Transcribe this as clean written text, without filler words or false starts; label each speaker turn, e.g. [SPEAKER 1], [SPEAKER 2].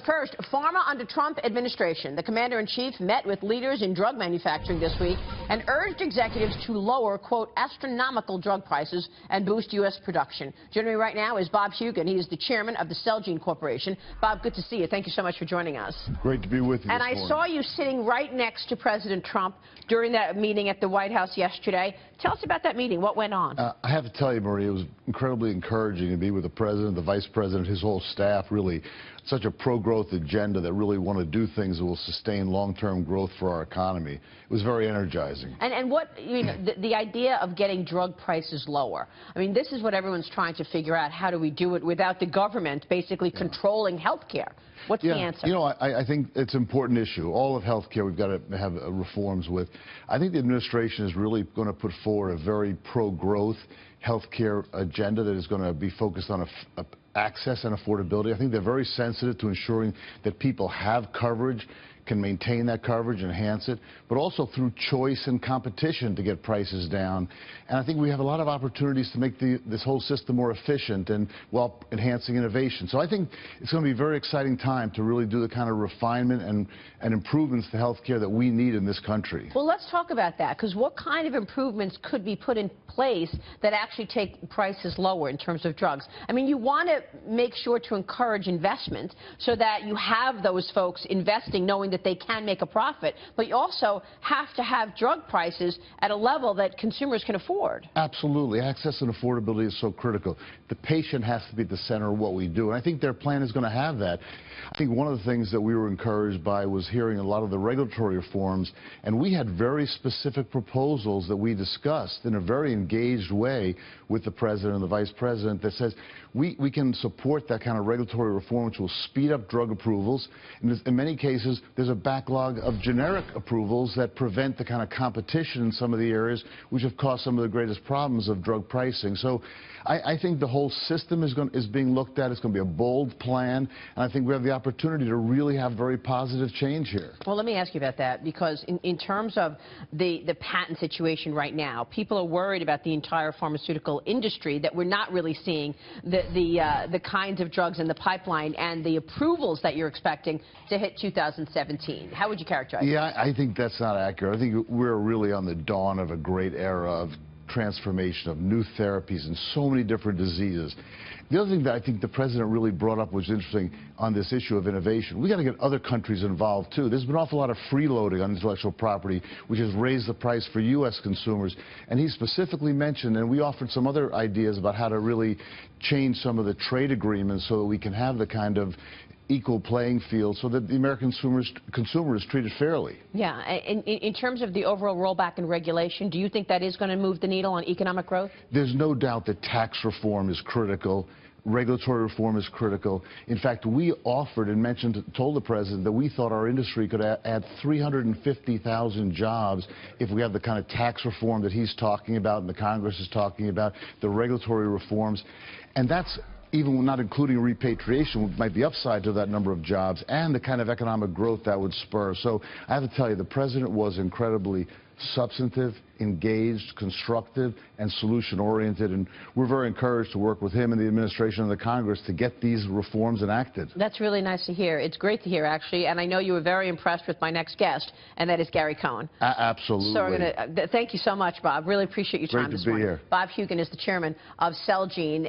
[SPEAKER 1] But first, pharma under Trump administration. The commander-in-chief met with leaders in drug manufacturing this week and urged executives to lower, quote, astronomical drug prices and boost U.S. production. Joining me right now is Bob Hugin. He is the chairman of the Celgene Corporation. Bob, good to see you. Thank you so much for joining us.
[SPEAKER 2] Great to be with you.
[SPEAKER 1] And I saw you sitting right next to President Trump during that meeting at the White House yesterday. Tell us about that meeting. What went on?
[SPEAKER 2] I have to tell you, Marie, it was incredibly encouraging to be with the president, the vice president, his whole staff, really such a pro-growth agenda that really want to do things that will sustain long-term growth for our economy. It was very energizing.
[SPEAKER 1] And what, you know, the idea of getting drug prices lower, I mean, this is what everyone's trying to figure out. How do we do it without the government basically controlling health care? What's the answer?
[SPEAKER 2] You know, I think it's an important issue. All of health care we've got to have reforms with. I think the administration is really going to put forward a very pro-growth health care agenda that is going to be focused on access and affordability. I think they're very sensitive to ensuring that people have coverage, can maintain that coverage, enhance it, but also through choice and competition to get prices down. And I think we have a lot of opportunities to make this whole system more efficient and while enhancing innovation. So I think it's going to be a very exciting time to really do the kind of refinement and improvements to health care that we need in this country.
[SPEAKER 1] Well, let's talk about that, because what kind of improvements could be put in place that actually take prices lower in terms of drugs? I mean, you want to make sure to encourage investment so that you have those folks investing knowing that they can make a profit, but you also have to have drug prices at a level that consumers can afford.
[SPEAKER 2] Absolutely. Access and affordability is so critical. The patient has to be at the center of what we do, and I think their plan is going to have that. I think one of the things that we were encouraged by was hearing a lot of the regulatory reforms, and we had very specific proposals that we discussed in a very engaged way with the president and the vice president that says we can support that kind of regulatory reform which will speed up drug approvals. In many cases, there's a backlog of generic approvals that prevent the kind of competition in some of the areas which have caused some of the greatest problems of drug pricing. So I think the whole system is being looked at. It's going to be a bold plan, and I think we have the opportunity to really have very positive change here.
[SPEAKER 1] Well, let me ask you about that, because in terms of the patent situation right now, people are worried about the entire pharmaceutical industry, that we're not really seeing the kinds of drugs in the pipeline and the approvals that you're expecting to hit 2017. How would you characterize it?
[SPEAKER 2] Yeah, I think that's not accurate. I think we're really on the dawn of a great era of transformation, of new therapies in so many different diseases. The other thing that I think the president really brought up was interesting on this issue of innovation. We got to get other countries involved too. There's been an awful lot of freeloading on intellectual property, which has raised the price for U.S. consumers. And he specifically mentioned, and we offered some other ideas about how to really change some of the trade agreements so that we can have the kind of equal playing field so that the American consumer is treated fairly.
[SPEAKER 1] Yeah, in terms of the overall rollback in regulation, do you think that is going to move the needle on economic growth? There's
[SPEAKER 2] no doubt that tax reform is critical. Regulatory reform is critical. In fact, we offered and told the president that we thought our industry could add 350,000 jobs if we have the kind of tax reform that he's talking about and the Congress is talking about, the regulatory reforms. And that's even not including repatriation, which might be upside to that number of jobs, and the kind of economic growth that would spur. So I have to tell you, the president was incredibly substantive, engaged, constructive, and solution-oriented, and we're very encouraged to work with him and the administration and the Congress to get these reforms enacted.
[SPEAKER 1] That's really nice to hear. It's great to hear, actually, and I know you were very impressed with my next guest, and that is Gary Cohen.
[SPEAKER 2] Absolutely.
[SPEAKER 1] So we're going to thank you so much, Bob. Really appreciate your time this morning.
[SPEAKER 2] Great to be here.
[SPEAKER 1] Bob Hugin is the chairman of Celgene.